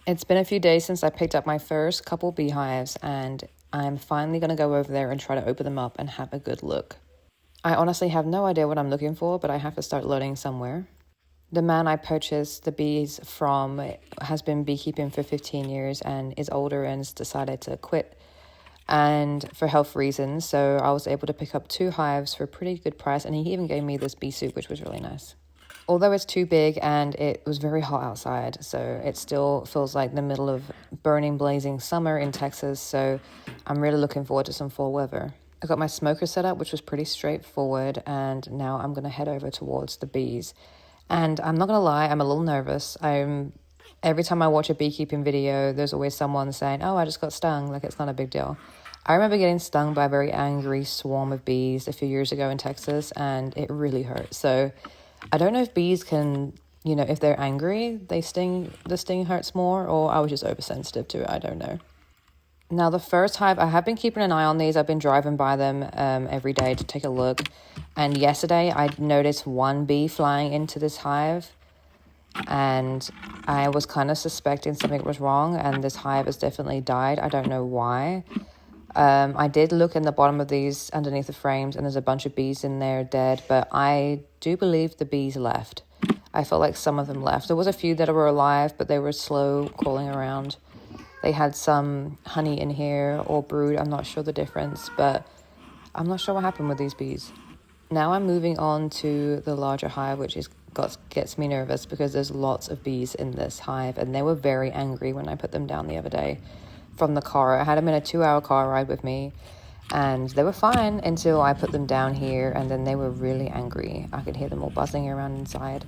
It's been a few days since I picked up my first couple beehives, and I'm finally going to go over there and try to open them up and have a good look. I honestly have no idea what I'm looking for, but I have to start loading somewhere. The man I purchased the bees from has been beekeeping for 15 years and is older and has decided to quit and for health reasons. So I was able to pick up 2 hives for a pretty good price, and he even gave me this bee soup, which was really nice. Although it's too big and it was very hot outside, so it still feels like the middle of burning, blazing summer in Texas, so I'm really looking forward to some fall weather. I got my smoker set up, which was pretty straightforward, and now I'm going to head over towards the bees. And I'm not going to lie, I'm a little nervous. Every time I watch a beekeeping video, there's always someone saying, oh, I just got stung, like it's not a big deal. I remember getting stung by a very angry swarm of bees a few years ago in Texas, and it really hurt. So I don't know if bees can, if they're angry, the sting hurts more, or I was just oversensitive to it. I don't know. Now, the first hive, I have been keeping an eye on these. I've been driving by them every day to take a look. And yesterday, I noticed one bee flying into this hive, and I was kind of suspecting something was wrong, and this hive has definitely died. I don't know why. I did look in the bottom of these underneath the frames, and there's a bunch of bees in there dead, but I do believe the bees left. I felt like some of them left. There was a few that were alive, but they were slow crawling around. They had some honey in here or brood. I'm not sure the difference, but I'm not sure what happened with these bees. Now I'm moving on to the larger hive, which gets me nervous because there's lots of bees in this hive, and they were very angry when I put them down the other day from the car. I had them in a 2-hour car ride with me, and they were fine until I put them down here, and then they were really angry. I could hear them all buzzing around inside.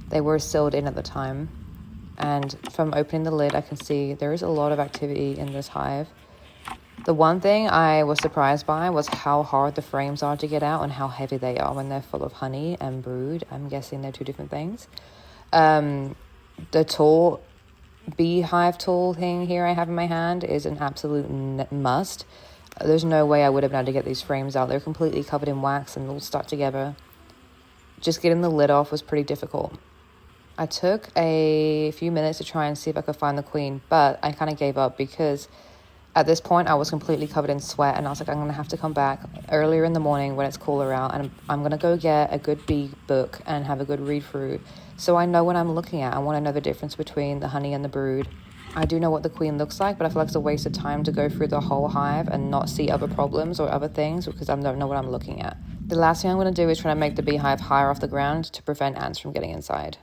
They were sealed in at the time, and from opening the lid, I can see there is a lot of activity in this hive. The one thing I was surprised by was how hard the frames are to get out and how heavy they are when they're full of honey and brood. I'm guessing they're 2 different things. The tool beehive tool thing here I have in my hand is an absolute must. There's no way I would have been able to get these frames out. They're completely covered in wax and all stuck together. Just getting the lid off was pretty difficult. I took a few minutes to try and see if I could find the queen, but I kind of gave up because at this point I was completely covered in sweat, and I was like, I'm going to have to come back earlier in the morning when it's cooler out, and I'm going to go get a good bee book and have a good read through so I know what I'm looking at. I want to know the difference between the honey and the brood. I do know what the queen looks like, but I feel like it's a waste of time to go through the whole hive and not see other problems or other things because I don't know what I'm looking at. The last thing I'm going to do is try to make the beehive higher off the ground to prevent ants from getting inside.